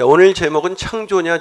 자, 오늘 제목은 창조냐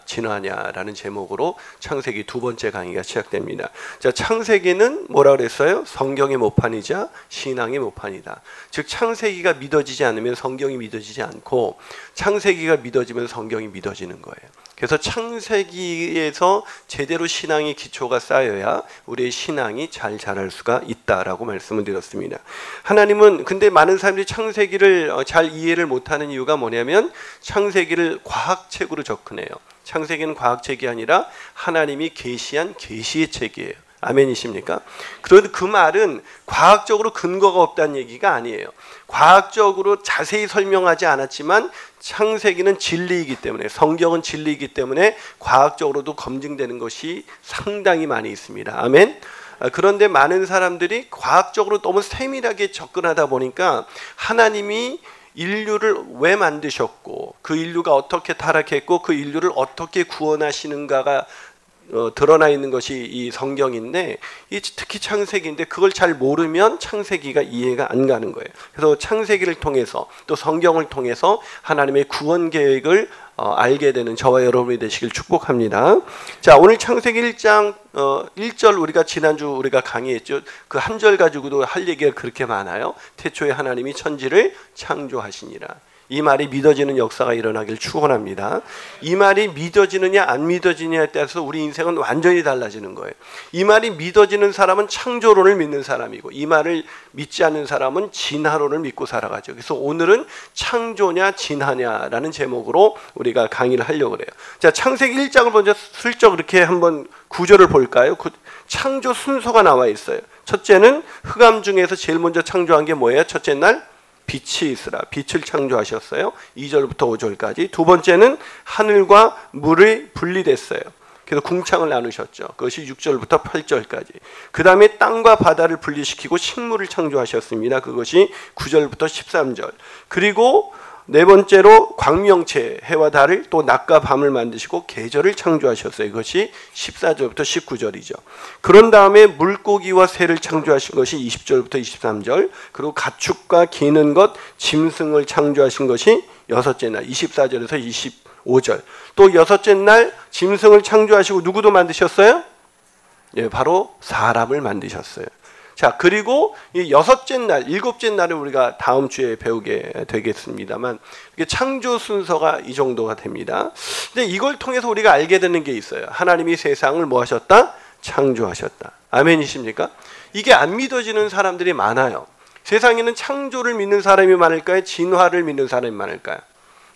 진화냐라는 제목으로 창세기 두 번째 강의가 시작됩니다. 자, 창세기는 뭐라 그랬어요? 성경의 모판이자 신앙의 모판이다. 즉 창세기가 믿어지지 않으면 성경이 믿어지지 않고 창세기가 믿어지면 성경이 믿어지는 거예요. 그래서 창세기에서 제대로 신앙의 기초가 쌓여야 우리의 신앙이 잘 자랄 수가 있다라고 말씀을 드렸습니다. 하나님은 근데 많은 사람들이 창세기를 잘 이해를 못하는 이유가 뭐냐면 창세기를 과학책으로 접근해요. 창세기는 과학책이 아니라 하나님이 계시한 계시의 책이에요. 아멘이십니까? 그런데 그 말은 과학적으로 근거가 없다는 얘기가 아니에요. 과학적으로 자세히 설명하지 않았지만 창세기는 진리이기 때문에, 성경은 진리이기 때문에 과학적으로도 검증되는 것이 상당히 많이 있습니다. 아멘. 그런데 많은 사람들이 과학적으로 너무 세밀하게 접근하다 보니까 하나님이 인류를 왜 만드셨고 그 인류가 어떻게 타락했고 그 인류를 어떻게 구원하시는가가 드러나 있는 것이 이 성경인데 특히 창세기인데 그걸 잘 모르면 창세기가 이해가 안 가는 거예요. 그래서 창세기를 통해서 또 성경을 통해서 하나님의 구원 계획을 알게 되는 저와 여러분이 되시길 축복합니다. 자, 오늘 창세기 1장 1절 우리가 지난주 우리가 강의했죠. 그 한 절 가지고도 할 얘기가 그렇게 많아요. 태초에 하나님이 천지를 창조하시니라. 이 말이 믿어지는 역사가 일어나길 축원합니다. 이 말이 믿어지느냐 안 믿어지느냐에 따라서 우리 인생은 완전히 달라지는 거예요. 이 말이 믿어지는 사람은 창조론을 믿는 사람이고 이 말을 믿지 않는 사람은 진화론을 믿고 살아가죠. 그래서 오늘은 창조냐 진화냐라는 제목으로 우리가 강의를 하려고 그래요. 자, 창세기 1장을 먼저 슬쩍 이렇게 한번 구절을 볼까요? 창조 순서가 나와 있어요. 첫째는 흑암 중에서 제일 먼저 창조한 게 뭐예요? 첫째 날 빛이 있으라. 빛을 창조하셨어요. 2절부터 5절까지. 두 번째는 하늘과 물이 분리됐어요. 그래서 궁창을 나누셨죠. 그것이 6절부터 8절까지. 그 다음에 땅과 바다를 분리시키고 식물을 창조하셨습니다. 그것이 9절부터 13절. 그리고 네 번째로 광명체, 해와 달을 또 낮과 밤을 만드시고 계절을 창조하셨어요. 이것이 14절부터 19절이죠. 그런 다음에 물고기와 새를 창조하신 것이 20절부터 23절. 그리고 가축과 기는 것, 짐승을 창조하신 것이 여섯째 날 24절에서 25절. 또 여섯째 날 짐승을 창조하시고 누구도 만드셨어요? 예, 바로 사람을 만드셨어요. 자, 그리고 이 여섯째 날, 일곱째 날을 우리가 다음 주에 배우게 되겠습니다만 이게 창조 순서가 이 정도가 됩니다. 근데 이걸 통해서 우리가 알게 되는 게 있어요. 하나님이 세상을 뭐 하셨다? 창조하셨다. 아멘이십니까? 이게 안 믿어지는 사람들이 많아요. 세상에는 창조를 믿는 사람이 많을까요? 진화를 믿는 사람이 많을까요?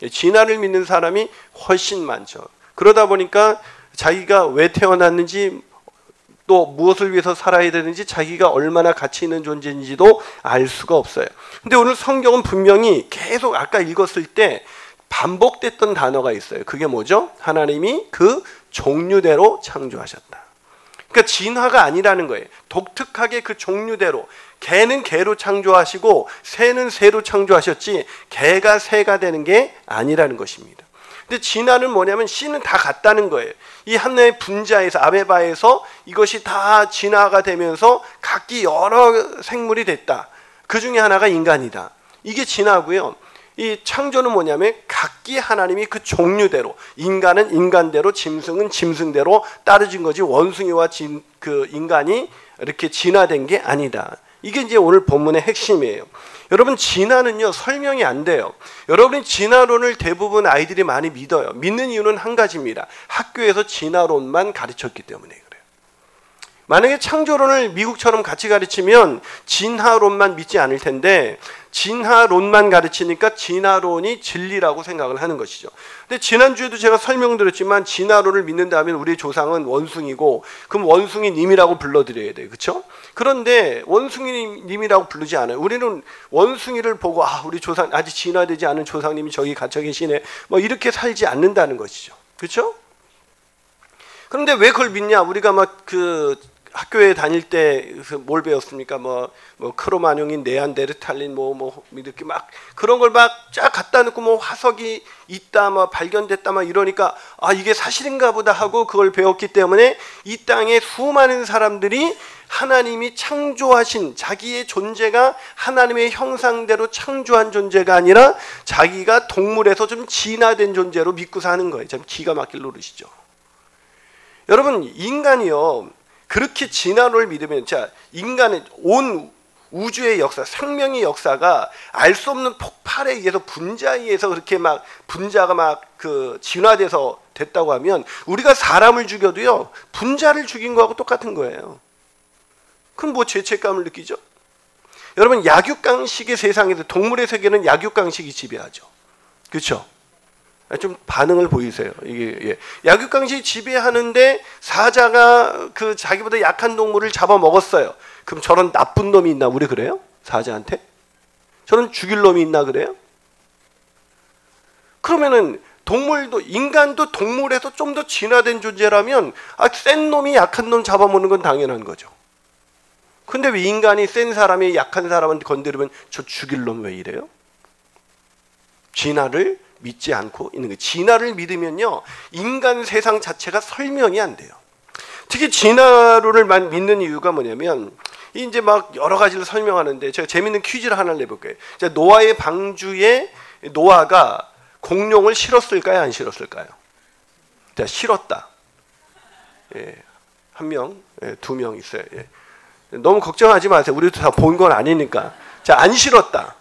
진화를 믿는 사람이 훨씬 많죠. 그러다 보니까 자기가 왜 태어났는지 또 무엇을 위해서 살아야 되는지 자기가 얼마나 가치 있는 존재인지도 알 수가 없어요. 근데 오늘 성경은 분명히 계속 아까 읽었을 때 반복됐던 단어가 있어요. 그게 뭐죠? 하나님이 그 종류대로 창조하셨다. 그러니까 진화가 아니라는 거예요. 독특하게 그 종류대로. 개는 개로 창조하시고 새는 새로 창조하셨지 개가 새가 되는 게 아니라는 것입니다. 근데 진화는 뭐냐면 씨는 다 같다는 거예요. 이 하나의 분자에서 아메바에서 이것이 다 진화가 되면서 각기 여러 생물이 됐다. 그 중에 하나가 인간이다. 이게 진화고요. 이 창조는 뭐냐면 각기 하나님이 그 종류대로 인간은 인간대로 짐승은 짐승대로 따르진 거지 원숭이와 그 인간이 이렇게 진화된 게 아니다. 이게 이제 오늘 본문의 핵심이에요. 여러분 진화는요 설명이 안 돼요. 여러분이 진화론을 대부분 아이들이 많이 믿어요. 믿는 이유는 한 가지입니다. 학교에서 진화론만 가르쳤기 때문에 그래요. 만약에 창조론을 미국처럼 같이 가르치면 진화론만 믿지 않을 텐데 진화론만 가르치니까 진화론이 진리라고 생각을 하는 것이죠. 근데 지난주에도 제가 설명드렸지만 진화론을 믿는다면 우리의 조상은 원숭이고 그럼 원숭이님이라고 불러드려야 돼요. 그렇죠? 그런데 원숭이님이라고 부르지 않아요. 우리는 원숭이를 보고 우리 조상 아직 진화되지 않은 조상님이 저기 갇혀 계시네 뭐 이렇게 살지 않는다는 것이죠. 그렇죠? 그런데 왜 그걸 믿냐? 우리가 막 학교에 다닐 때 뭘 배웠습니까? 뭐 크로마뇽인 네안데르탈린 뭐 이렇게 막 그런 걸 막 쫙 갖다 놓고 뭐 화석이 있다 뭐 발견됐다 막 이러니까 이게 사실인가 보다 하고 그걸 배웠기 때문에 이 땅에 수많은 사람들이 하나님이 창조하신 자기의 존재가 하나님의 형상대로 창조한 존재가 아니라 자기가 동물에서 좀 진화된 존재로 믿고 사는 거예요. 참 기가 막힐 노릇이죠. 여러분, 인간이요, 그렇게 진화론을 믿으면, 자, 인간의 온 우주의 역사, 생명의 역사가 알 수 없는 폭발에 의해서 분자에 의해서 그렇게 막 분자가 막 그 진화돼서 됐다고 하면 우리가 사람을 죽여도요 분자를 죽인 거하고 똑같은 거예요. 그럼 뭐 죄책감을 느끼죠? 여러분, 약육강식의 세상에서 동물의 세계는 약육강식이 지배하죠. 그렇죠? 좀 반응을 보이세요. 이게 예. 약육강식이 지배하는데 사자가 그 자기보다 약한 동물을 잡아먹었어요. 그럼 저런 나쁜 놈이 있나 우리 그래요? 사자한테? 저런 죽일 놈이 있나 그래요? 그러면은 동물도, 인간도 동물에서 좀 더 진화된 존재라면 센 놈이 약한 놈 잡아먹는 건 당연한 거죠. 근데 왜 인간이 센 사람이 약한 사람한테 건드리면 저 죽일 놈 왜 이래요? 진화를 믿지 않고 있는 거예요. 진화를 믿으면요 인간 세상 자체가 설명이 안 돼요. 특히 진화론을 믿는 이유가 뭐냐면 이제 막 여러 가지를 설명하는데 제가 재밌는 퀴즈를 하나 내볼게요. 노아의 방주에 노아가 공룡을 실었을까요? 안 실었을까요? 자, 실었다. 예, 한 명, 예, 두 명 있어요. 예. 너무 걱정하지 마세요. 우리도 다 본 건 아니니까. 자, 안 실었다.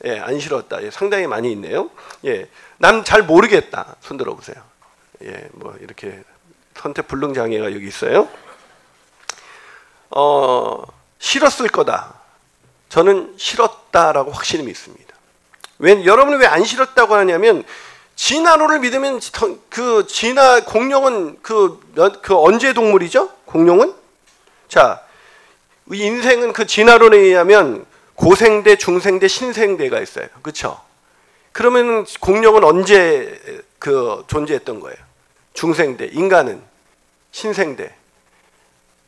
예, 안 실었다. 예, 상당히 많이 있네요. 예, 난 잘 모르겠다. 손 들어보세요. 예, 뭐 이렇게 선택 불능 장애가 여기 있어요. 실었을 거다. 저는 실었다라고 확실히 믿습니다. 여러분이 왜 안 실었다고 하냐면 진화론을 믿으면 그 진화 공룡은 그 언제 동물이죠? 공룡은? 자, 인생은 그 진화론에 의하면 고생대, 중생대, 신생대가 있어요. 그렇죠? 그러면 공룡은 언제 그 존재했던 거예요? 중생대, 인간은 신생대.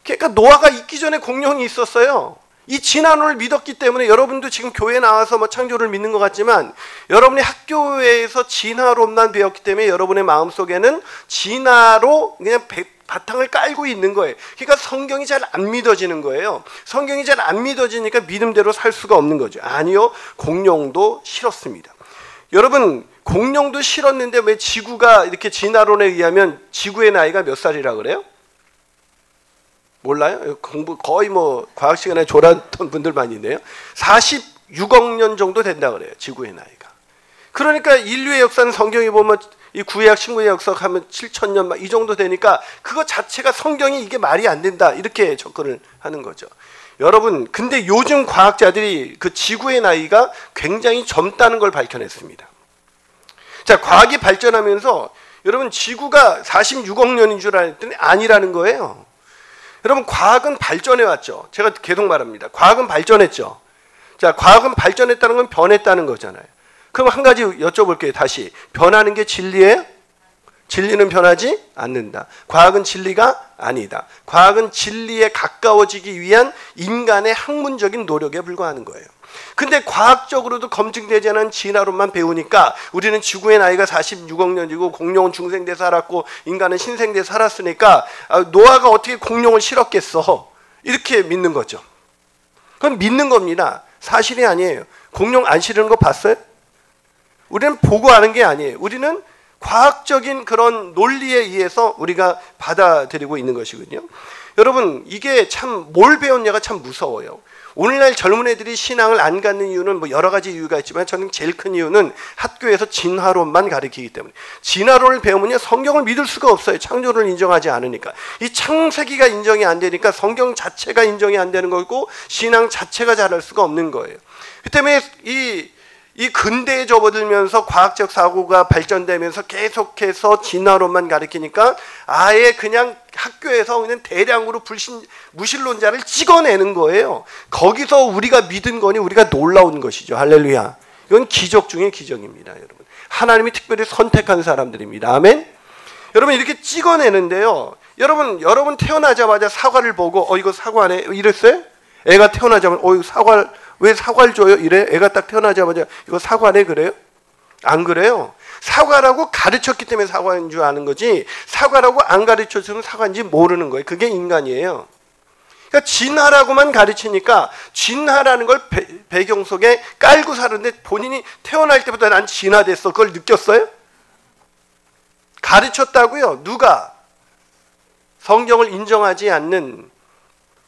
그러니까 노아가 있기 전에 공룡이 있었어요. 이 진화론을 믿었기 때문에 여러분도 지금 교회 나와서 뭐 창조를 믿는 것 같지만 여러분이 학교에서 진화론만 배웠기 때문에 여러분의 마음속에는 진화로 그냥 바탕을 깔고 있는 거예요. 그러니까 성경이 잘 안 믿어지는 거예요. 성경이 잘 안 믿어지니까 믿음대로 살 수가 없는 거죠. 아니요, 공룡도 싫었습니다. 여러분, 공룡도 싫었는데 왜 지구가 이렇게 진화론에 의하면 지구의 나이가 몇 살이라 그래요? 몰라요? 공부 거의 뭐 과학 시간에 졸았던 분들 많이 있네요. 46억 년 정도 된다 그래요. 지구의 나이가. 그러니까 인류의 역사는 성경에 보면 이 구약 신구약 역사 하면 7,000년 이 정도 되니까 그거 자체가 성경이 이게 말이 안 된다 이렇게 접근을 하는 거죠. 여러분, 근데 요즘 과학자들이 그 지구의 나이가 굉장히 젊다는 걸 밝혀냈습니다. 자, 과학이 발전하면서 여러분 지구가 46억 년인 줄 알았더니 아니라는 거예요. 여러분, 과학은 발전해 왔죠. 제가 계속 말합니다. 과학은 발전했죠. 자, 과학은 발전했다는 건 변했다는 거잖아요. 그럼 한 가지 여쭤볼게요. 다시. 변하는 게 진리예요? 진리는 변하지 않는다. 과학은 진리가 아니다. 과학은 진리에 가까워지기 위한 인간의 학문적인 노력에 불과하는 거예요. 근데 과학적으로도 검증되지 않은 진화론만 배우니까 우리는 지구의 나이가 46억 년이고 공룡은 중생대 살았고 인간은 신생대 살았으니까 노아가 어떻게 공룡을 실었겠어? 이렇게 믿는 거죠. 그건 믿는 겁니다. 사실이 아니에요. 공룡 안 실은 거 봤어요? 우리는 보고 아는 게 아니에요. 우리는 과학적인 그런 논리에 의해서 우리가 받아들이고 있는 것이거든요. 여러분, 이게 참 뭘 배웠냐가 참 무서워요. 오늘날 젊은 애들이 신앙을 안 갖는 이유는 뭐 여러 가지 이유가 있지만 저는 제일 큰 이유는 학교에서 진화론만 가르치기 때문에. 진화론을 배우면요 성경을 믿을 수가 없어요. 창조를 인정하지 않으니까. 이 창세기가 인정이 안 되니까 성경 자체가 인정이 안 되는 거고 신앙 자체가 자랄 수가 없는 거예요. 그 때문에 이 근대에 접어들면서 과학적 사고가 발전되면서 계속해서 진화론만 가르치니까 아예 그냥 학교에서 그냥 대량으로 무신론자를 찍어내는 거예요. 거기서 우리가 믿은 거니 우리가 놀라운 것이죠. 할렐루야. 이건 기적 중에 기적입니다, 여러분. 하나님이 특별히 선택한 사람들입니다. 아멘. 여러분, 이렇게 찍어내는데요. 여러분 태어나자마자 사과를 보고 이거 사과네 이랬어요? 애가 태어나자마자 이거 사과를 왜 사과를 줘요? 이래? 애가 딱 태어나자마자 이거 사과네 그래요? 안 그래요. 사과라고 가르쳤기 때문에 사과인 줄 아는 거지 사과라고 안 가르쳐주면 사과인지 모르는 거예요. 그게 인간이에요. 그러니까 진화라고만 가르치니까 진화라는 걸 배경 속에 깔고 사는데 본인이 태어날 때부터 난 진화됐어. 그걸 느꼈어요? 가르쳤다고요. 누가? 성경을 인정하지 않는,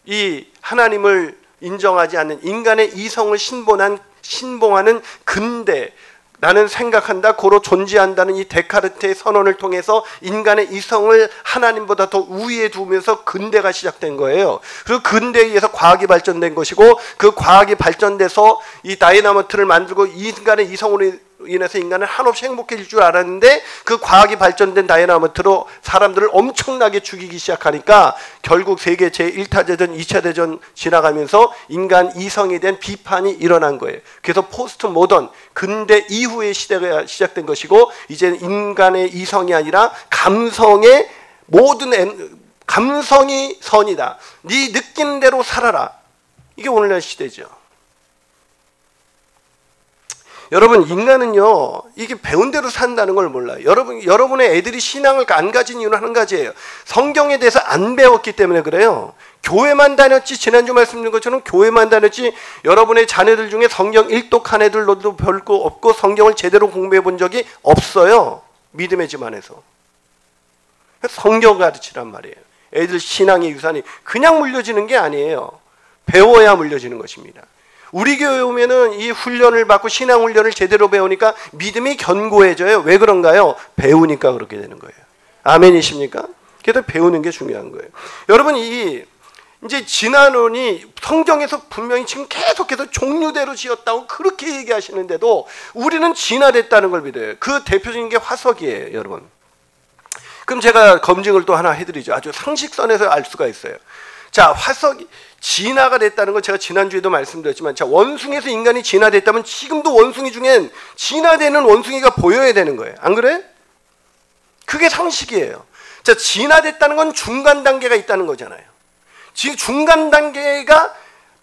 이 하나님을 인정하지 않는 인간의 이성을 신봉하는 근대, 나는 생각한다, 고로 존재한다는 이 데카르트의 선언을 통해서 인간의 이성을 하나님보다 더 우위에 두면서 근대가 시작된 거예요. 그리고 근대에 의해서 과학이 발전된 것이고, 그 과학이 발전돼서 이 다이나마이트를 만들고 인간의 이성으로 인해서 인간은 한없이 행복해질 줄 알았는데, 그 과학이 발전된 다이나마이트로 사람들을 엄청나게 죽이기 시작하니까 결국 세계 제1차 대전, 2차 대전 지나가면서 인간 이성에 대한 비판이 일어난 거예요. 그래서 포스트 모던, 근대 이후의 시대가 시작된 것이고, 이제는 인간의 이성이 아니라 감성의 감성이 선이다. 네 느끼는 대로 살아라. 이게 오늘날 시대죠. 여러분, 인간은요, 이게 배운 대로 산다는 걸 몰라요. 여러분의 애들이 신앙을 안 가진 이유는 한 가지예요. 성경에 대해서 안 배웠기 때문에 그래요. 교회만 다녔지, 지난주 말씀드린 것처럼 교회만 다녔지, 여러분의 자녀들 중에 성경 일독한 애들도 별거 없고 성경을 제대로 공부해 본 적이 없어요. 믿음의 집안에서. 성경 가르치란 말이에요. 애들 신앙의 유산이 그냥 물려지는 게 아니에요. 배워야 물려지는 것입니다. 우리 교회 오면은 이 훈련을 받고 신앙 훈련을 제대로 배우니까 믿음이 견고해져요. 왜 그런가요? 배우니까 그렇게 되는 거예요. 아멘이십니까? 그래서 배우는 게 중요한 거예요. 여러분, 이제 진화론이 성경에서 분명히 지금 계속해서 종류대로 지었다고 그렇게 얘기하시는데도 우리는 진화됐다는 걸 믿어요. 그 대표적인 게 화석이에요, 여러분. 그럼 제가 검증을 또 하나 해드리죠. 아주 상식선에서 알 수가 있어요. 자, 화석이 진화가 됐다는 건 제가 지난주에도 말씀드렸지만, 자, 원숭이에서 인간이 진화됐다면 지금도 원숭이 중엔 진화되는 원숭이가 보여야 되는 거예요. 안 그래? 그게 상식이에요. 자, 진화됐다는 건 중간 단계가 있다는 거잖아요. 지금 중간 단계가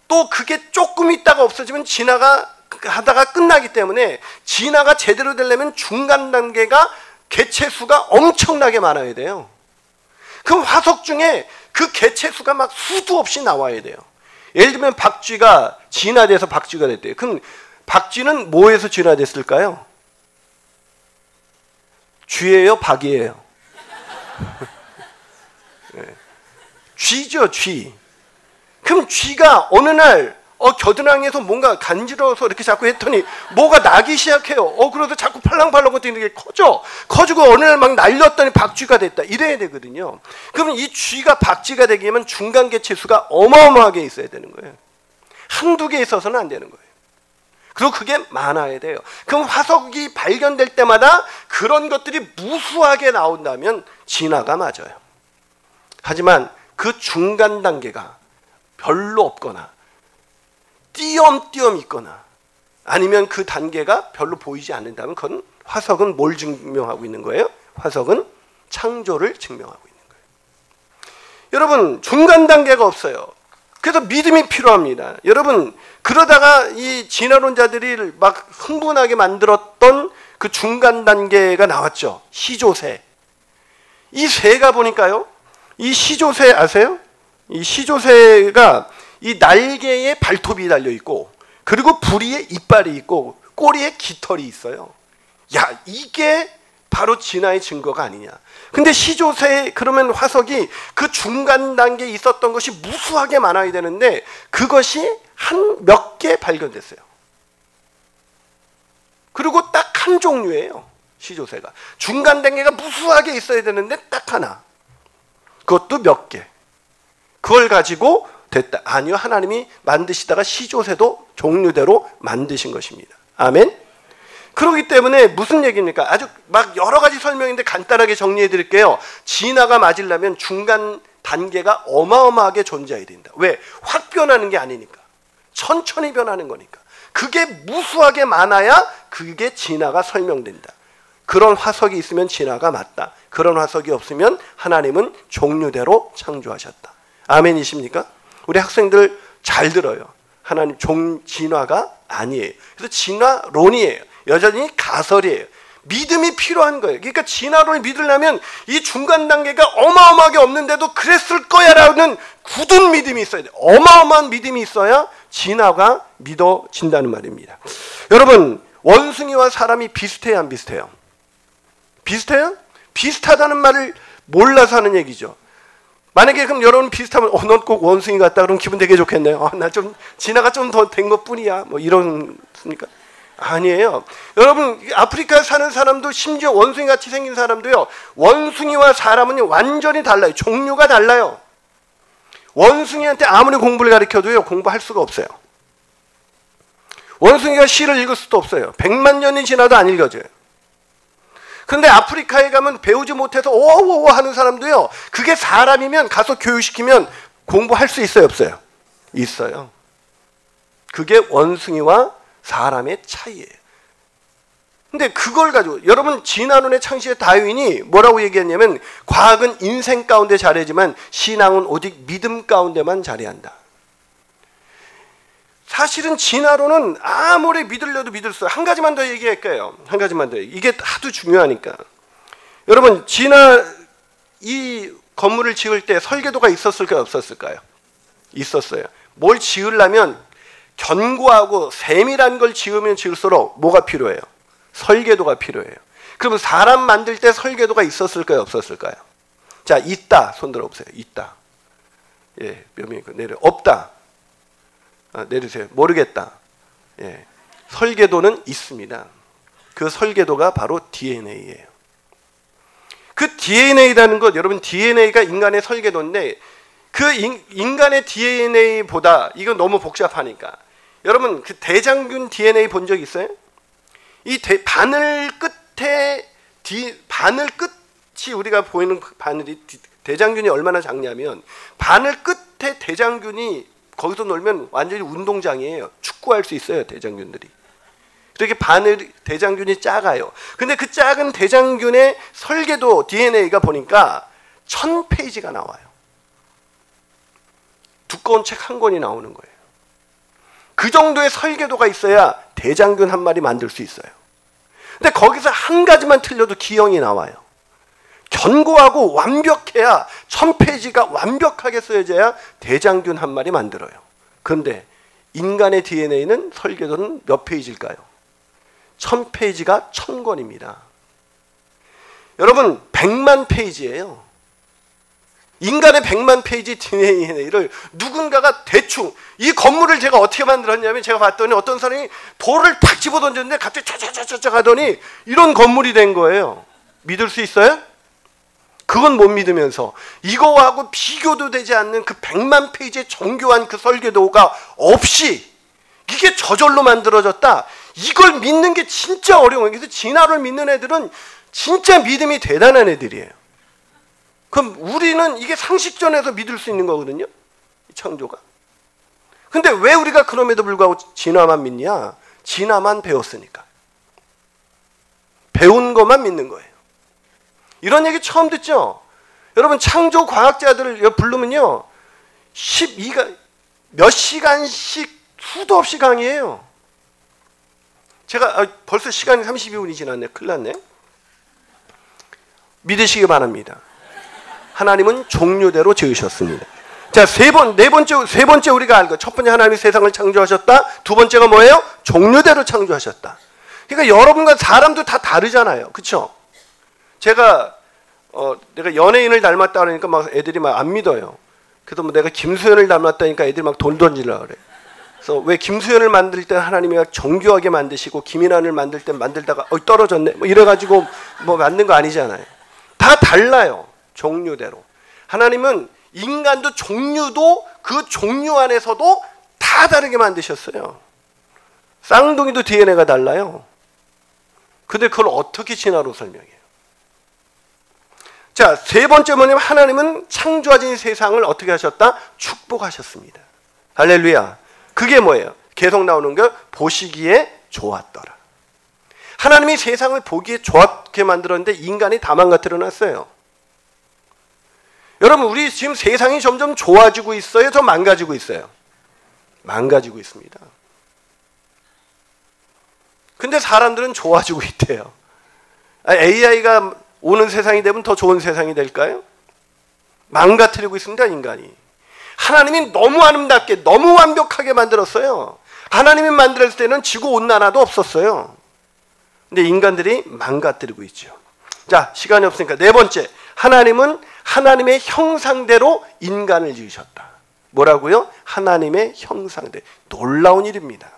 또 그게 조금 있다가 없어지면 진화가 하다가 끝나기 때문에, 진화가 제대로 되려면 중간 단계가 개체수가 엄청나게 많아야 돼요. 그럼 화석 중에 그 개체수가 막 수도 없이 나와야 돼요. 예를 들면 박쥐가 진화돼서 박쥐가 됐대요. 그럼 박쥐는 뭐에서 진화됐을까요? 쥐예요, 박이에요? 네. 쥐죠, 쥐. 그럼 쥐가 어느 날 겨드랑이에서 뭔가 간지러워서 이렇게 자꾸 했더니 뭐가 나기 시작해요. 그래서 자꾸 팔랑팔랑 거리는 게 커지고 어느 날 막 날렸더니 박쥐가 됐다. 이래야 되거든요. 그러면 이 쥐가 박쥐가 되려면 중간 개체수가 어마어마하게 있어야 되는 거예요. 한두 개 있어서는 안 되는 거예요. 그리고 그게 많아야 돼요. 그럼 화석이 발견될 때마다 그런 것들이 무수하게 나온다면 진화가 맞아요. 하지만 그 중간 단계가 별로 없거나 띄엄띄엄 있거나 아니면 그 단계가 별로 보이지 않는다면, 그건 화석은 뭘 증명하고 있는 거예요? 화석은 창조를 증명하고 있는 거예요. 여러분, 중간 단계가 없어요. 그래서 믿음이 필요합니다. 여러분, 그러다가 이 진화론자들이 막 흥분하게 만들었던 그 중간 단계가 나왔죠. 시조새. 이 새가 보니까요, 이 시조새 아세요? 이 시조새가 이 날개에 발톱이 달려있고, 그리고 부리에 이빨이 있고, 꼬리에 깃털이 있어요. 야, 이게 바로 진화의 증거가 아니냐. 근데 시조새, 그러면 화석이 그 중간 단계에 있었던 것이 무수하게 많아야 되는데 그것이 한 몇 개 발견됐어요. 그리고 딱 한 종류예요, 시조새가. 중간 단계가 무수하게 있어야 되는데 딱 하나. 그것도 몇 개. 그걸 가지고 됐다. 아니요, 하나님이 만드시다가 시조새도 종류대로 만드신 것입니다. 아멘. 그렇기 때문에 무슨 얘기입니까? 아주 막 여러 가지 설명인데 간단하게 정리해 드릴게요. 진화가 맞으려면 중간 단계가 어마어마하게 존재해야 된다. 왜? 확 변하는 게 아니니까. 천천히 변하는 거니까. 그게 무수하게 많아야 그게 진화가 설명된다. 그런 화석이 있으면 진화가 맞다. 그런 화석이 없으면 하나님은 종류대로 창조하셨다. 아멘이십니까? 우리 학생들 잘 들어요. 하나님 진화가 아니에요. 그래서 진화론이에요. 여전히 가설이에요. 믿음이 필요한 거예요. 그러니까 진화론을 믿으려면 이 중간 단계가 어마어마하게 없는데도 그랬을 거야 라는 굳은 믿음이 있어야 돼요. 어마어마한 믿음이 있어야 진화가 믿어진다는 말입니다. 여러분, 원숭이와 사람이 비슷해요, 안 비슷해요? 비슷해요? 비슷하다는 말을 몰라서 하는 얘기죠. 만약에 그럼 여러분 비슷하면 넌 꼭 원숭이 같다 그러면 기분 되게 좋겠네요. 나 좀 진화가 좀 더 된 것뿐이야. 뭐 이런습니까? 아니에요. 여러분, 아프리카에 사는 사람도 심지어 원숭이 같이 생긴 사람도요, 원숭이와 사람은 완전히 달라요. 종류가 달라요. 원숭이한테 아무리 공부를 가르쳐도요, 공부할 수가 없어요. 원숭이가 시를 읽을 수도 없어요. 100만 년이 지나도 안 읽어져요. 근데 아프리카에 가면 배우지 못해서 오오오 하는 사람도요, 그게 사람이면 가서 교육시키면 공부할 수 있어요, 없어요? 있어요. 그게 원숭이와 사람의 차이예요. 근데 그걸 가지고 여러분, 진화론의 창시의 다윈이 뭐라고 얘기했냐면, 과학은 인생 가운데 잘하지만 신앙은 오직 믿음 가운데만 잘해야 한다. 사실은 진화론은 아무리 믿으려도 믿을 수 없어요. 한 가지만 더 얘기할까요? 한 가지만 더. 이게 하도 중요하니까. 여러분, 이 건물을 지을 때 설계도가 있었을까요, 없었을까요? 있었어요. 뭘 지으려면 견고하고 세밀한 걸 지으면 지을수록 뭐가 필요해요? 설계도가 필요해요. 그러면 사람 만들 때 설계도가 있었을까요, 없었을까요? 자, 있다. 손 들어보세요. 있다. 예, 몇 명이고 내려. 없다. 내리세요. 모르겠다. 예. 설계도는 있습니다. 그 설계도가 바로 DNA예요. 그 DNA라는 것, 여러분, DNA가 인간의 설계도인데, 그 인간의 DNA보다 이건 너무 복잡하니까, 여러분, 그 대장균 DNA 본 적 있어요? 이 바늘 끝에 바늘 끝이 우리가 보이는 바늘이 대장균이 얼마나 작냐면, 바늘 끝에 대장균이 거기서 놀면 완전히 운동장이에요. 축구할 수 있어요, 대장균들이. 그렇게 대장균이 작아요. 근데 그 작은 대장균의 설계도 DNA가 보니까 1000페이지가 나와요. 두꺼운 책 한 권이 나오는 거예요. 그 정도의 설계도가 있어야 대장균 한 마리 만들 수 있어요. 근데 거기서 한 가지만 틀려도 기형이 나와요. 견고하고 완벽해야 1000페이지가 완벽하게 써져야 대장균 한 마리 만들어요. 그런데 인간의 DNA는 설계도는 몇 페이지일까요? 1000페이지가 1000권입니다. 여러분, 100만 페이지예요. 인간의 100만 페이지 DNA를 누군가가 대충, 이 건물을 제가 어떻게 만들었냐면, 제가 봤더니 어떤 사람이 돌을 탁 집어던졌는데 갑자기 차차차차 하더니 이런 건물이 된 거예요. 믿을 수 있어요? 그건 못 믿으면서 이거하고 비교도 되지 않는 그 100만 페이지의 정교한 그 설계도가 없이 이게 저절로 만들어졌다. 이걸 믿는 게 진짜 어려워요. 그래서 진화를 믿는 애들은 진짜 믿음이 대단한 애들이에요. 그럼 우리는 이게 상식전에서 믿을 수 있는 거거든요, 이 창조가. 근데 왜 우리가 그럼에도 불구하고 진화만 믿냐? 진화만 배웠으니까. 배운 것만 믿는 거예요. 이런 얘기 처음 듣죠? 여러분, 창조 과학자들을 부르면요, 몇 시간씩 수도 없이 강의해요. 제가 벌써 시간이 32분이 지났네. 큰일 났네. 믿으시기 바랍니다. 하나님은 종류대로 지으셨습니다. 자, 세 번째 우리가 알고, 첫 번째 하나님이 세상을 창조하셨다. 두 번째가 뭐예요? 종류대로 창조하셨다. 그러니까 여러분과 사람도 다 다르잖아요. 그렇죠? 내가 연예인을 닮았다 그러니까 막 애들이 막 안 믿어요. 그래서 뭐 내가 김수현을 닮았다니까 애들이 막 돈 던지려고 그래. 그래서 왜 김수현을 만들 때 하나님이 정교하게 만드시고 김인환을 만들 때 만들다가 떨어졌네 뭐 이래가지고 뭐 만든 거 아니잖아요. 다 달라요. 종류대로. 하나님은 인간도 종류도 그 종류 안에서도 다 다르게 만드셨어요. 쌍둥이도 DNA가 달라요. 근데 그걸 어떻게 진화로 설명해요? 자, 세 번째 뭐냐면, 하나님은 창조하신 세상을 어떻게 하셨다? 축복하셨습니다. 할렐루야. 그게 뭐예요? 계속 나오는 게 보시기에 좋았더라. 하나님이 세상을 보기에 좋게 만들었는데 인간이 다 망가뜨려놨어요. 여러분, 우리 지금 세상이 점점 좋아지고 있어요? 더 망가지고 있어요? 망가지고 있습니다. 근데 사람들은 좋아지고 있대요. AI가 오는 세상이 되면 더 좋은 세상이 될까요? 망가뜨리고 있습니다, 인간이. 하나님이 너무 아름답게, 너무 완벽하게 만들었어요. 하나님이 만들었을 때는 지구온난화도 없었어요. 근데 인간들이 망가뜨리고 있죠. 자, 시간이 없으니까 네 번째, 하나님은 하나님의 형상대로 인간을 지으셨다. 뭐라고요? 하나님의 형상대로. 놀라운 일입니다.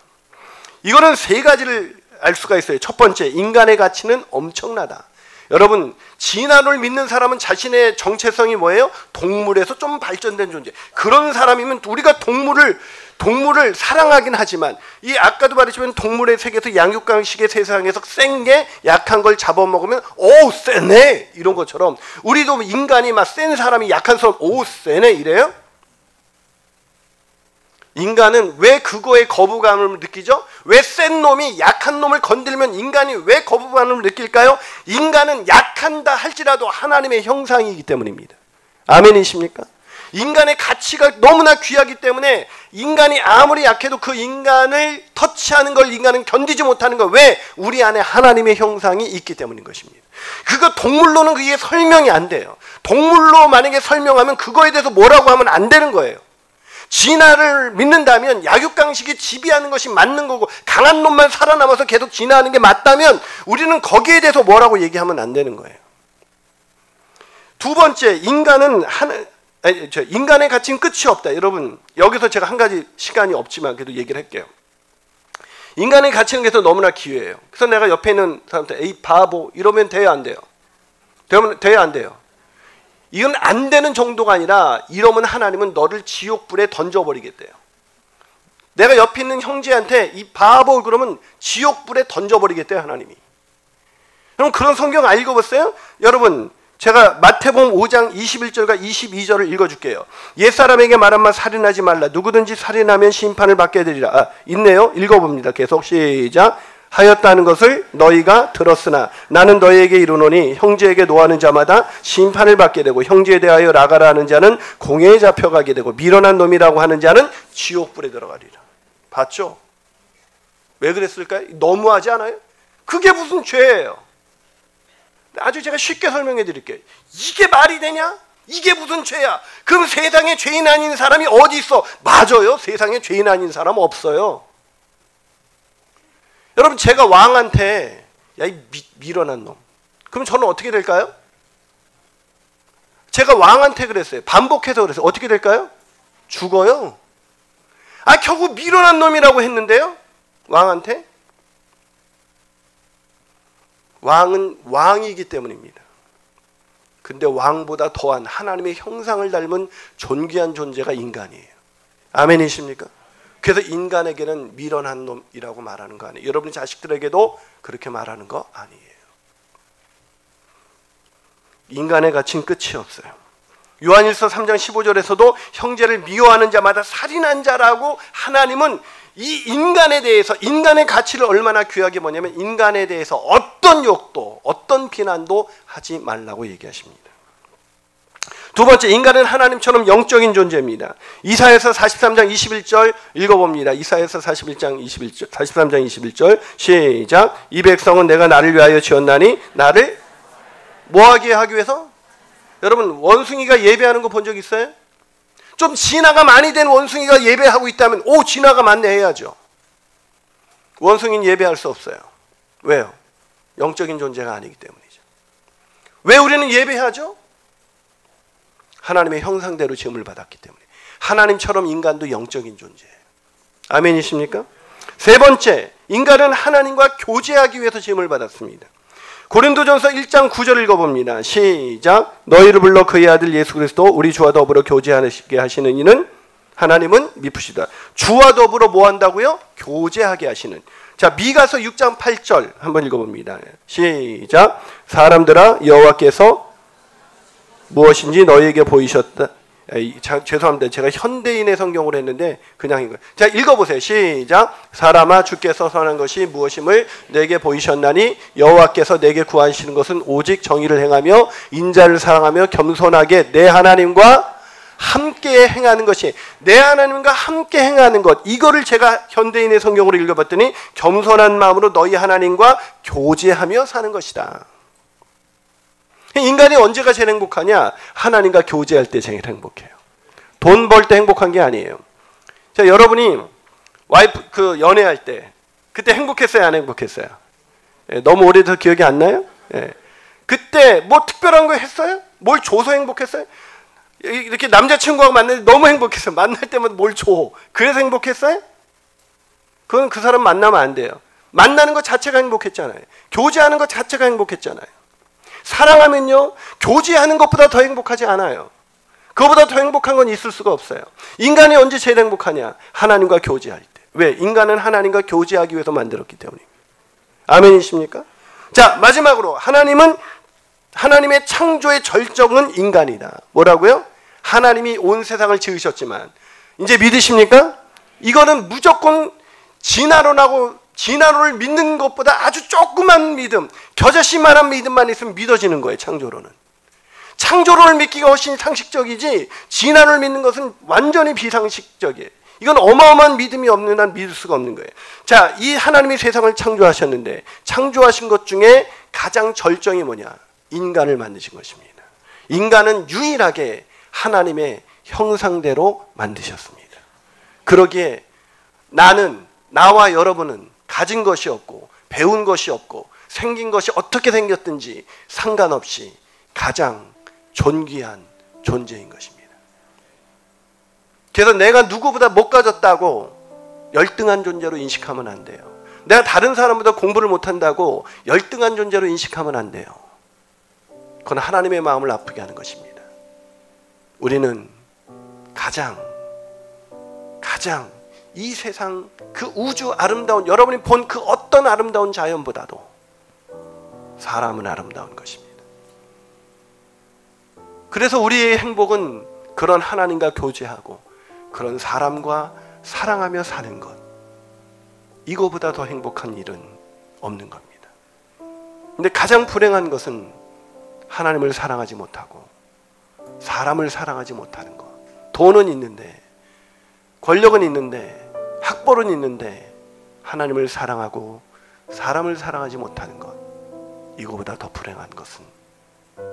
이거는 세 가지를 알 수가 있어요. 첫 번째, 인간의 가치는 엄청나다. 여러분, 진화를 믿는 사람은 자신의 정체성이 뭐예요? 동물에서 좀 발전된 존재. 그런 사람이면 우리가 동물을 사랑하긴 하지만, 이 아까도 말했지만 동물의 세계에서 양육강식의 세상에서 센 게 약한 걸 잡아먹으면 오 세네 이런 것처럼, 우리도 인간이 막 센 사람이 약한 사람 오 세네 이래요? 인간은 왜 그거에 거부감을 느끼죠? 왜 센 놈이 약한 놈을 건들면 인간이 왜 거부감을 느낄까요? 인간은 약한다 할지라도 하나님의 형상이기 때문입니다. 아멘이십니까? 인간의 가치가 너무나 귀하기 때문에 인간이 아무리 약해도 그 인간을 터치하는 걸 인간은 견디지 못하는 거. 왜? 우리 안에 하나님의 형상이 있기 때문인 것입니다. 그거 동물로는 그게 설명이 안 돼요. 동물로 만약에 설명하면 그거에 대해서 뭐라고 하면 안 되는 거예요. 진화를 믿는다면 약육강식이 지배하는 것이 맞는 거고, 강한 놈만 살아남아서 계속 진화하는 게 맞다면 우리는 거기에 대해서 뭐라고 얘기하면 안 되는 거예요. 두 번째, 인간의 가치는 끝이 없다. 여러분, 여기서 제가 한 가지, 시간이 없지만 그래도 얘기를 할게요. 인간의 가치는 그래서 너무나 기회예요. 그래서 내가 옆에 있는 사람한테 에이 바보 이러면 돼요, 안 돼요? 돼요, 안 돼요? 이건 안 되는 정도가 아니라 이러면 하나님은 너를 지옥불에 던져버리겠대요. 내가 옆에 있는 형제한테 이 바보 그러면 지옥불에 던져버리겠대요, 하나님이. 여러분, 그런 성경 안 읽어봤어요? 여러분, 제가 마태복음 5장 21절과 22절을 읽어줄게요. 옛사람에게 말하면 살인하지 말라. 누구든지 살인하면 심판을 받게 되리라. 있네요. 읽어봅니다. 계속 시작. 하였다는 것을 너희가 들었으나 나는 너희에게 이르노니 형제에게 노하는 자마다 심판을 받게 되고 형제에 대하여 나가라 하는 자는 공회에 잡혀가게 되고 미련한 놈이라고 하는 자는 지옥불에 들어가리라. 봤죠? 왜 그랬을까요? 너무하지 않아요? 그게 무슨 죄예요? 아주 제가 쉽게 설명해 드릴게요. 이게 말이 되냐? 이게 무슨 죄야? 그럼 세상에 죄인 아닌 사람이 어디 있어? 맞아요. 세상에 죄인 아닌 사람 없어요. 여러분, 제가 왕한테 야, 이 미련한 놈. 그럼 저는 어떻게 될까요? 제가 왕한테 그랬어요. 반복해서 그랬어요. 어떻게 될까요? 죽어요. 겨우 미련한 놈이라고 했는데요. 왕한테. 왕은 왕이기 때문입니다. 근데 왕보다 더한 하나님의 형상을 닮은 존귀한 존재가 인간이에요. 아멘이십니까? 그래서 인간에게는 미련한 놈이라고 말하는 거 아니에요. 여러분 자식들에게도 그렇게 말하는 거 아니에요. 인간의 가치는 끝이 없어요. 요한일서 3장 15절에서도 형제를 미워하는 자마다 살인한 자라고, 하나님은 이 인간에 대해서, 인간의 가치를 얼마나 귀하게 보냐면 인간에 대해서 어떤 욕도 어떤 비난도 하지 말라고 얘기하십니다. 두 번째, 인간은 하나님처럼 영적인 존재입니다. 이사야서 43장 21절 읽어봅니다. 이사야서 43장 21절 시작. 이 백성은 내가 나를 위하여 지었나니 나를 뭐하게 하기 위해서? 여러분, 원숭이가 예배하는 거 본 적 있어요? 좀 진화가 많이 된 원숭이가 예배하고 있다면 오, 진화가 많네 해야죠. 원숭이는 예배할 수 없어요. 왜요? 영적인 존재가 아니기 때문이죠. 왜 우리는 예배하죠? 하나님의 형상대로 지음을 받았기 때문에. 하나님처럼 인간도 영적인 존재예요. 아멘이십니까? 세 번째, 인간은 하나님과 교제하기 위해서 지음을 받았습니다. 고린도전서 1장 9절 읽어봅니다. 시작. 너희를 불러 그의 아들 예수 그리스도 우리 주와 더불어 교제하게 하시는 이는 하나님은 미쁘시다. 주와 더불어 뭐 한다고요? 교제하게 하시는. 자, 미가서 6장 8절 한번 읽어봅니다. 시작. 사람들아, 여호와께서 무엇인지 너희에게 보이셨다. 죄송합니다. 제가 현대인의 성경으로 했는데 그냥 이거. 자, 읽어보세요. 시작. 사람아, 주께서 선한 것이 무엇임을 내게 보이셨나니 여호와께서 내게 구하시는 것은 오직 정의를 행하며 인자를 사랑하며 겸손하게 내 하나님과 함께 행하는 것이. 내 하나님과 함께 행하는 것, 이거를 제가 현대인의 성경으로 읽어봤더니 겸손한 마음으로 너희 하나님과 교제하며 사는 것이다. 인간이 언제가 제일 행복하냐? 하나님과 교제할 때 제일 행복해요. 돈 벌 때 행복한 게 아니에요. 자, 여러분이 와이프 연애할 때 그때 행복했어요, 안 행복했어요? 예, 너무 오래돼서 기억이 안 나요? 예. 그때 뭐 특별한 거 했어요? 뭘 줘서 행복했어요? 이렇게 남자친구하고 만날 때 너무 행복했어요. 만날 때마다 뭘 줘. 그래서 행복했어요? 그건 그 사람 만나면 안 돼요. 만나는 것 자체가 행복했잖아요. 교제하는 것 자체가 행복했잖아요. 사랑하면요, 교제하는 것보다 더 행복하지 않아요. 그거보다 더 행복한 건 있을 수가 없어요. 인간이 언제 제일 행복하냐? 하나님과 교제할 때. 왜? 인간은 하나님과 교제하기 위해서 만들었기 때문입니다. 아멘이십니까? 자, 마지막으로 하나님의 창조의 절정은 인간이다. 뭐라고요? 하나님이 온 세상을 지으셨지만, 이제 믿으십니까? 이거는 무조건 진화론을 믿는 것보다 아주 조그만 믿음, 겨자씨만한 믿음만 있으면 믿어지는 거예요. 창조론은. 창조론을 믿기가 훨씬 상식적이지 진화론을 믿는 것은 완전히 비상식적이에요. 이건 어마어마한 믿음이 없는 한 믿을 수가 없는 거예요. 자, 이 하나님이 세상을 창조하셨는데 창조하신 것 중에 가장 절정이 뭐냐? 인간을 만드신 것입니다. 인간은 유일하게 하나님의 형상대로 만드셨습니다. 그러기에 나와 여러분은 가진 것이 없고 배운 것이 없고 생긴 것이 어떻게 생겼든지 상관없이 가장 존귀한 존재인 것입니다. 그래서 내가 누구보다 못 가졌다고 열등한 존재로 인식하면 안 돼요. 내가 다른 사람보다 공부를 못한다고 열등한 존재로 인식하면 안 돼요. 그건 하나님의 마음을 아프게 하는 것입니다. 우리는 가장 이 세상 그 우주 아름다운, 여러분이 본 그 어떤 아름다운 자연보다도 사람은 아름다운 것입니다. 그래서 우리의 행복은 그런 하나님과 교제하고 그런 사람과 사랑하며 사는 것, 이거보다 더 행복한 일은 없는 겁니다. 근데 가장 불행한 것은 하나님을 사랑하지 못하고 사람을 사랑하지 못하는 것. 돈은 있는데, 권력은 있는데, 학벌은 있는데 하나님을 사랑하고 사람을 사랑하지 못하는 것, 이거보다 더 불행한 것은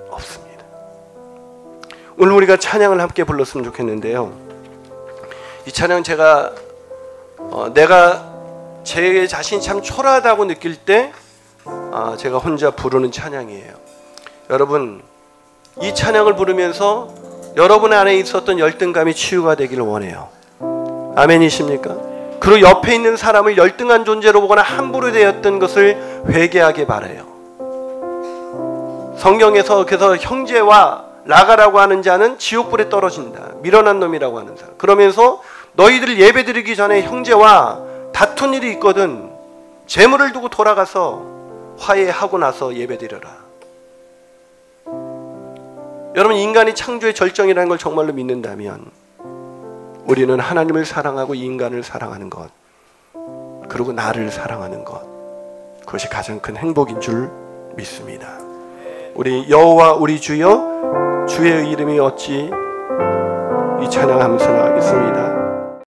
없습니다. 오늘 우리가 찬양을 함께 불렀으면 좋겠는데요, 이 찬양 내가 제 자신이 참 초라하다고 느낄 때 제가 혼자 부르는 찬양이에요. 여러분, 이 찬양을 부르면서 여러분 안에 있었던 열등감이 치유가 되기를 원해요. 아멘이십니까? 그리고 옆에 있는 사람을 열등한 존재로 보거나 함부로 대했던 것을 회개하게 바라요. 성경에서 그래서 형제와 라가라고 하는 자는 지옥불에 떨어진다, 미련한 놈이라고 하는 사람. 그러면서 너희들 예배드리기 전에 형제와 다툰 일이 있거든 재물을 두고 돌아가서 화해하고 나서 예배드려라. 여러분, 인간이 창조의 절정이라는 걸 정말로 믿는다면 우리는 하나님을 사랑하고 인간을 사랑하는 것, 그리고 나를 사랑하는 것, 그것이 가장 큰 행복인 줄 믿습니다. 우리 여호와 우리 주여, 주의 이름이 어찌 이 찬양 함께 나가겠습니다.